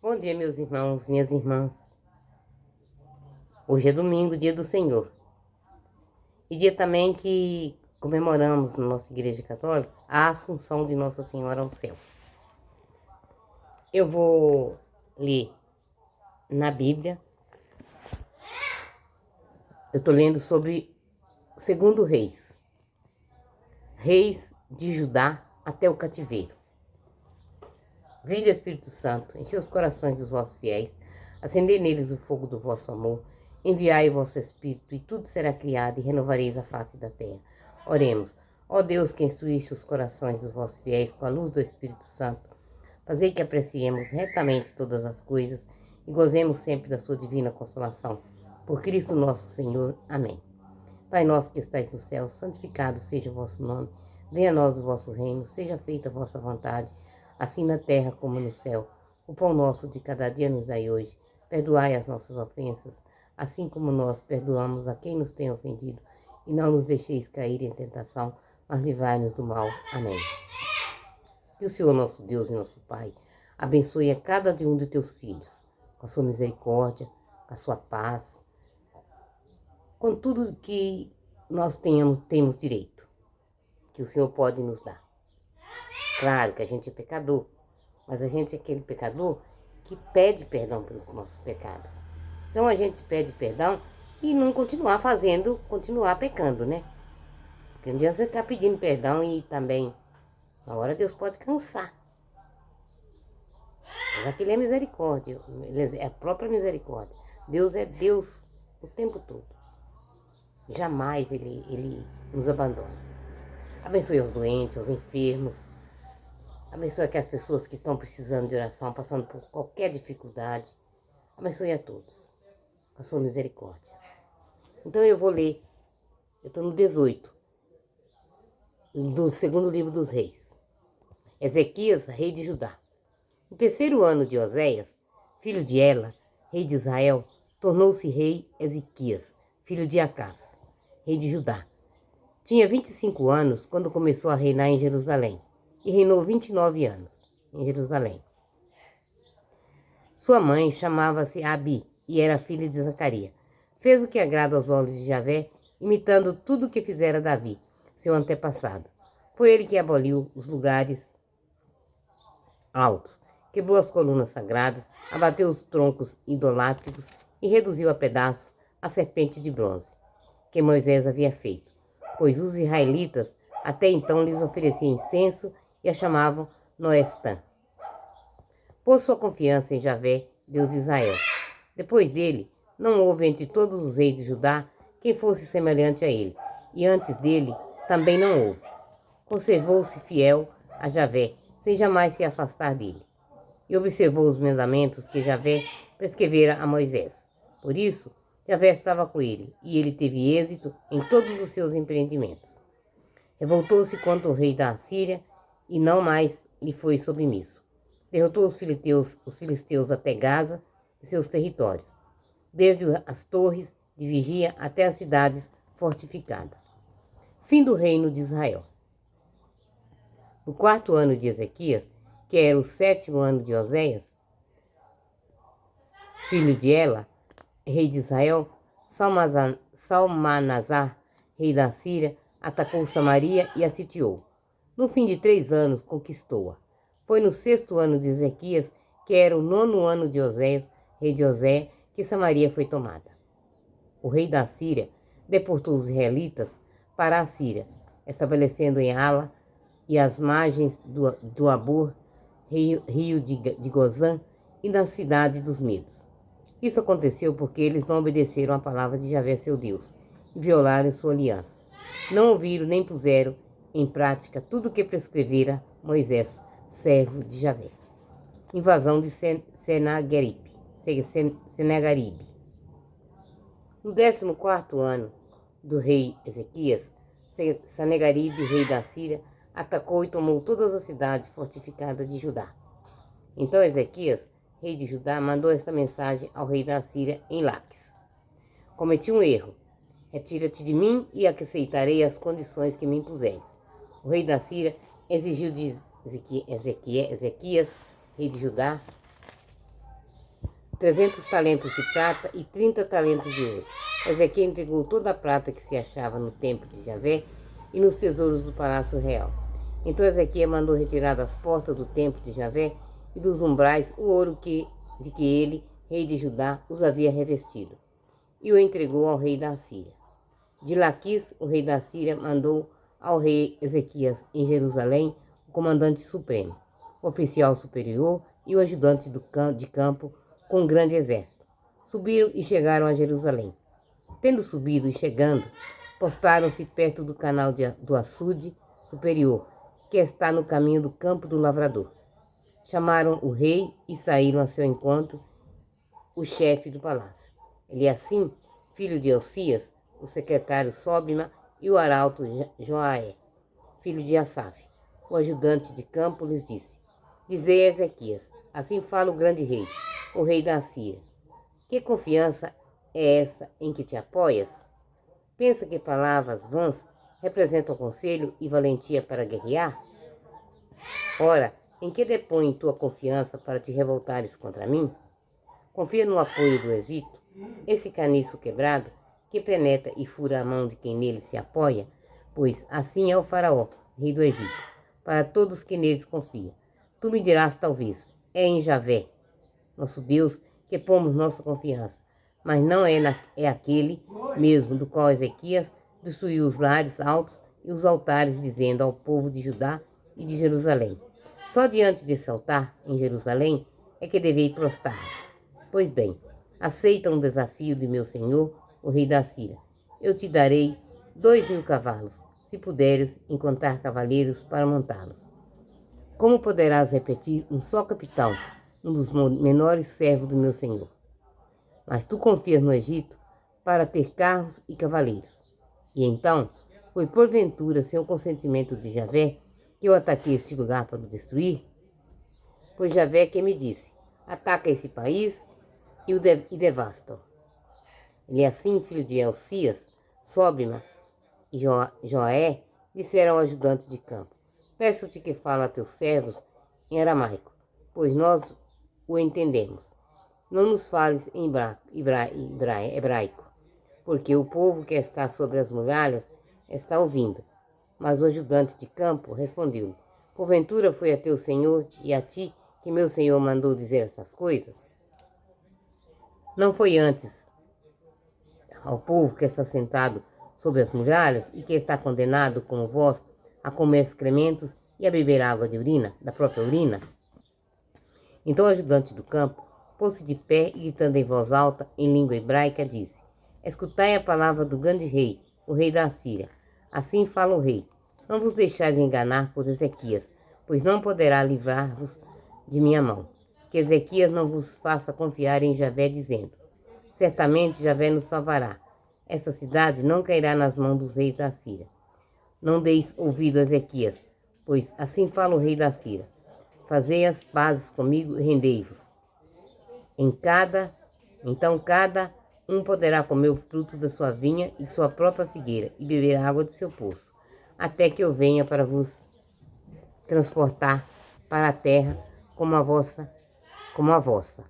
Bom dia, meus irmãos, minhas irmãs. Hoje é domingo, dia do Senhor. E dia também que comemoramos na nossa Igreja Católica a Assunção de Nossa Senhora ao céu. Eu vou ler na Bíblia. Eu estou lendo sobre segundo Reis. Reis de Judá até o cativeiro. Vinde, Espírito Santo, enche os corações dos vossos fiéis, acendei neles o fogo do vosso amor, enviai o vosso Espírito, e tudo será criado, e renovareis a face da terra. Oremos. Ó Deus, que instruíste os corações dos vossos fiéis com a luz do Espírito Santo, fazei que apreciemos retamente todas as coisas, e gozemos sempre da sua divina consolação. Por Cristo nosso Senhor. Amém. Pai nosso que estais no céu, santificado seja o vosso nome. Venha a nós o vosso reino, seja feita a vossa vontade, assim na terra como no céu. O pão nosso de cada dia nos dai hoje. Perdoai as nossas ofensas, assim como nós perdoamos a quem nos tem ofendido. E não nos deixeis cair em tentação, mas livrai-nos do mal. Amém. Que o Senhor nosso Deus e nosso Pai abençoe a cada um de teus filhos, com a sua misericórdia, com a sua paz, com tudo que nós temos direito, que o Senhor pode nos dar. Claro que a gente é pecador, mas a gente é aquele pecador que pede perdão pelos nossos pecados. Então a gente pede perdão e não continuar pecando, né? Porque um dia você está pedindo perdão e também, na hora Deus pode cansar. Mas aquele é misericórdia, é a própria misericórdia. Deus é Deus o tempo todo. Jamais ele nos abandona. Abençoe os doentes, os enfermos. Abençoe aquelas pessoas que estão precisando de oração, passando por qualquer dificuldade. Abençoe a todos, com a sua misericórdia. Então eu vou ler, eu estou no 18, do segundo livro dos reis. Ezequias, rei de Judá. No terceiro ano de Oséias, filho de Ela, rei de Israel, tornou-se rei Ezequias, filho de Acás, rei de Judá. Tinha 25 anos quando começou a reinar em Jerusalém, e reinou 29 anos em Jerusalém. Sua mãe chamava-se Abi e era filha de Zacarias. Fez o que agrada aos olhos de Javé, imitando tudo o que fizera Davi, seu antepassado. Foi ele que aboliu os lugares altos, quebrou as colunas sagradas, abateu os troncos idolátricos e reduziu a pedaços a serpente de bronze, que Moisés havia feito, pois os israelitas até então lhes ofereciam incenso e a chamavam Noestã. Pôs sua confiança em Javé, Deus de Israel. Depois dele, não houve entre todos os reis de Judá quem fosse semelhante a ele, e antes dele também não houve. Conservou-se fiel a Javé, sem jamais se afastar dele, e observou os mandamentos que Javé prescrevera a Moisés. Por isso, Javé estava com ele, e ele teve êxito em todos os seus empreendimentos. Revoltou-se contra o rei da Assíria, e não mais lhe foi submisso. Derrotou os filisteus até Gaza e seus territórios, desde as torres de vigia até as cidades fortificadas. Fim do reino de Israel. No quarto ano de Ezequias, que era o sétimo ano de Oséias, filho de Ela, rei de Israel, Salmanasar, rei da Síria, atacou Samaria e a sitiou. No fim de 3 anos, conquistou-a. Foi no 6º ano de Ezequias, que era o 9º ano de Oséias, rei de Osé, que Samaria foi tomada. O rei da Síria deportou os israelitas para a Síria, estabelecendo em Ala e as margens do Abor, rio de Gozã, e na cidade dos Medos. Isso aconteceu porque eles não obedeceram à palavra de Javé, seu Deus, e violaram sua aliança. Não ouviram nem puseram em prática tudo o que prescrevera Moisés, servo de Javé. Invasão de Senaqueribe. No 14º ano do rei Ezequias, Senaqueribe, rei da Síria, atacou e tomou todas as cidades fortificadas de Judá. Então Ezequias, rei de Judá, mandou esta mensagem ao rei da Síria em Laques: cometi um erro. Retira-te de mim e aceitarei as condições que me impuseres. O rei da Síria exigiu de Ezequias, rei de Judá, 300 talentos de prata e 30 talentos de ouro. Ezequias entregou toda a prata que se achava no templo de Javé e nos tesouros do palácio real. Então Ezequias mandou retirar das portas do templo de Javé e dos umbrais o ouro de que ele, rei de Judá, os havia revestido, e o entregou ao rei da Assíria. De Laquis, o rei da Síria, mandou ao rei Ezequias em Jerusalém o comandante supremo, o oficial superior e o ajudante de campo com um grande exército. Subiram e chegaram a Jerusalém. Tendo subido e chegando, postaram-se perto do canal do açude superior, que está no caminho do campo do lavrador. Chamaram o rei e saíram a seu encontro o chefe do palácio. Eliacim, filho de Elcias, o secretário Sobima e o arauto Joaé, filho de Asaf. O ajudante de campo lhes disse: Dizei a Ezequias, assim fala o grande rei, o rei da Assíria. Que confiança é essa em que te apoias? Pensa que palavras vãs representam conselho e valentia para guerrear? Ora, em que depõe tua confiança para te revoltares contra mim? Confia no apoio do Egito, esse caniço quebrado, que penetra e fura a mão de quem nele se apoia, pois assim é o faraó, rei do Egito, para todos que neles confiam. Tu me dirás talvez, é em Javé, nosso Deus, que pomos nossa confiança, mas não é aquele mesmo do qual Ezequias destruiu os lares altos e os altares, dizendo ao povo de Judá e de Jerusalém: Só diante desse altar, em Jerusalém, é que devei prostrar-vos. Pois bem, aceita um desafio de meu senhor, o rei da Síria. Eu te darei 2.000 cavalos, se puderes encontrar cavaleiros para montá-los. Como poderás repetir um só capitão, um dos menores servos do meu senhor? Mas tu confias no Egito para ter carros e cavaleiros. E então, foi porventura sem o consentimento de Javé que eu ataquei este lugar para o destruir? Foi Javé que me disse: ataca esse país e devasta-o. Eliacim, filho de Elcias, Sobima e Joaé, disseram ao ajudante de campo: Peço-te que fale a teus servos em aramaico, pois nós o entendemos. Não nos fales em hebraico, porque o povo que está sobre as muralhas está ouvindo. Mas o ajudante de campo respondeu-lhe: Porventura foi a teu senhor e a ti que meu senhor mandou dizer essas coisas? Não foi antes ao povo que está sentado sobre as muralhas e que está condenado como vós a comer excrementos e a beber água de urina, da própria urina? Então o ajudante do campo pôs-se de pé e, gritando em voz alta, em língua hebraica, disse: Escutai a palavra do grande rei, o rei da Assíria. Assim fala o rei: Não vos deixeis enganar por Ezequias, pois não poderá livrar-vos de minha mão. Que Ezequias não vos faça confiar em Javé, dizendo: Certamente Javé nos salvará. Esta cidade não cairá nas mãos dos reis da Síria. Não deis ouvido a Ezequias, pois assim fala o rei da Síria: Fazei as pazes comigo e rendei-vos. Então cada um poderá comer o fruto da sua vinha e de sua própria figueira e beber a água do seu poço, até que eu venha para vos transportar para a terra como a vossa,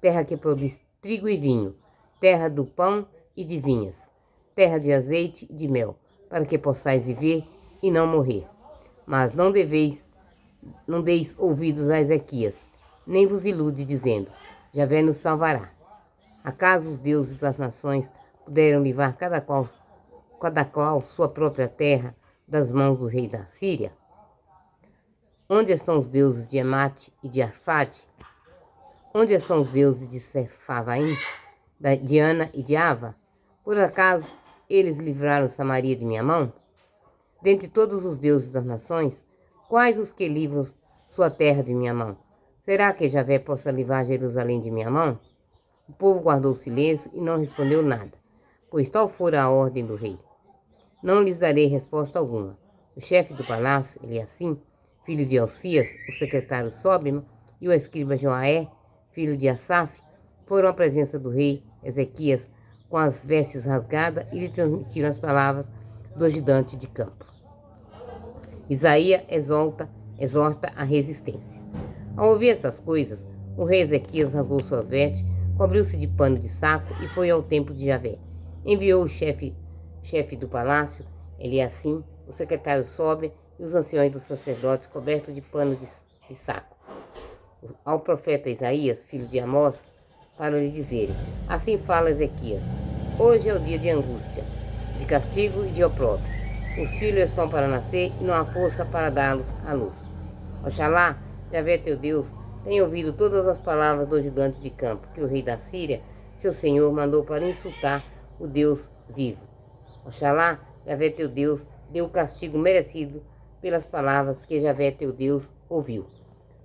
terra que produz trigo e vinho, terra do pão e de vinhas, terra de azeite e de mel, para que possais viver e não morrer. Mas não deis ouvidos a Ezequias, nem vos ilude, dizendo: Javé nos salvará. Acaso os deuses das nações puderam livrar cada qual sua própria terra das mãos do rei da Síria? Onde estão os deuses de Emate e de Arfade? Onde estão os deuses de Sepharvaim, de Ana e de Ava? Por acaso eles livraram Samaria de minha mão? Dentre todos os deuses das nações, quais os que livram sua terra de minha mão? Será que Javé possa livrar Jerusalém de minha mão? O povo guardou silêncio e não respondeu nada, pois tal fora a ordem do rei. Não lhes darei resposta alguma. O chefe do palácio, Eliacim, filho de Elcias, o secretário Sobima, e o escriba Joaé, filho de Asaf, foram à presença do rei Ezequias com as vestes rasgadas e lhe transmitiram as palavras do ajudante de campo. Isaías exorta a resistência. Ao ouvir essas coisas, o rei Ezequias rasgou suas vestes, cobriu-se de pano de saco e foi ao templo de Javé. Enviou o chefe do palácio, Eliacim, o secretário Sobe e os anciões dos sacerdotes cobertos de pano de saco ao profeta Isaías, filho de Amós, para lhe dizerem: assim fala Ezequias, hoje é o dia de angústia, de castigo e de opróbrio. Os filhos estão para nascer e não há força para dá-los à luz. Oxalá, Javé teu Deus, tenha ouvido todas as palavras do ajudante de campo que o rei da Síria, seu senhor, mandou para insultar o Deus vivo. Oxalá, Javé teu Deus, dê o castigo merecido pelas palavras que Javé teu Deus ouviu.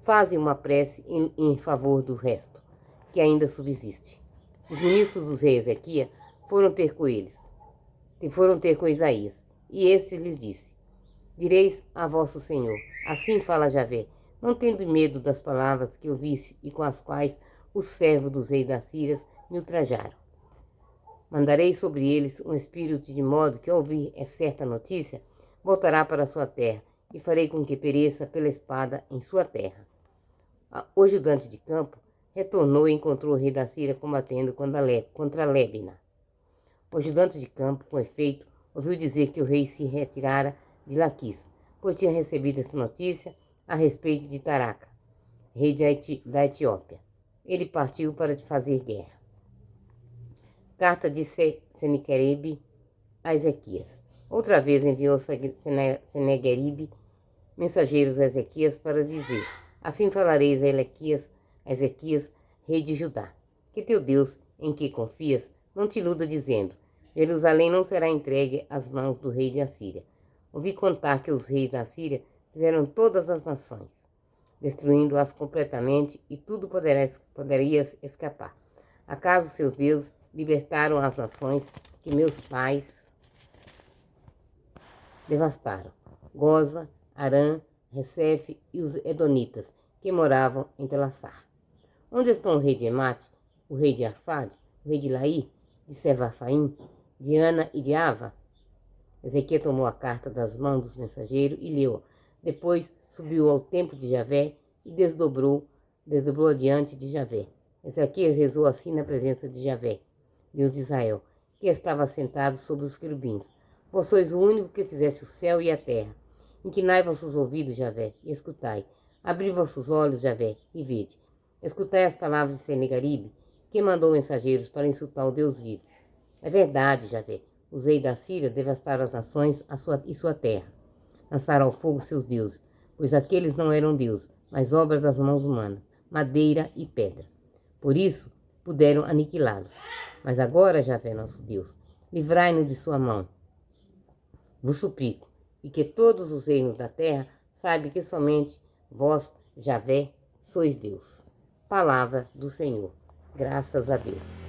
Faze uma prece em favor do resto, que ainda subsiste. Os ministros do rei Ezequias foram ter com Isaías, e este lhes disse: direis a vosso senhor, assim fala Javé, não tendo medo das palavras que ouviste e com as quais os servos dos reis da Síria me ultrajaram. Mandarei sobre eles um espírito de modo que, ao ouvir certa notícia, voltará para sua terra, e farei com que pereça pela espada em sua terra. O ajudante de campo retornou e encontrou o rei da Síria combatendo contra Libna. O ajudante de campo, com efeito, ouviu dizer que o rei se retirara de Laquis, pois tinha recebido esta notícia a respeito de Taraca, rei da Etiópia. Ele partiu para fazer guerra. Carta de Senequeribe a Ezequias. Outra vez enviou Senequeribe mensageiros a Ezequias para dizer: assim falareis a Ezequias, rei de Judá, que teu Deus, em que confias, não te iluda dizendo: Jerusalém não será entregue às mãos do rei de Assíria. Ouvi contar que os reis da Síria fizeram todas as nações, destruindo-as completamente, e tudo poderia escapar. Acaso seus deuses libertaram as nações que meus pais devastaram? Goza, Arã, Recefe e os Edonitas, que moravam em Telassar. Onde estão o rei de Emate, o rei de Arfade, o rei de Laí, de Sevarfaim, de Ana e de Ava? Ezequias tomou a carta das mãos dos mensageiros e leu. Depois subiu ao templo de Javé e desdobrou diante de Javé. Ezequias rezou assim na presença de Javé, Deus de Israel, que estava sentado sobre os querubins. Vós sois o único que fizeste o céu e a terra. Inclinai vossos ouvidos, Javé, e escutai. Abri vossos olhos, Javé, e vede. Escutai as palavras de Senequeribe, que mandou mensageiros para insultar o Deus vivo. É verdade, Javé, os reis da Síria devastaram as nações e sua terra. Lançaram ao fogo seus deuses, pois aqueles não eram deuses, mas obras das mãos humanas, madeira e pedra. Por isso, puderam aniquilá-los. Mas agora, Javé, nosso Deus, livrai-nos de sua mão. Vos suplico, e que todos os reinos da terra saibam que somente vós, Javé, sois Deus. Palavra do Senhor. Graças a Deus.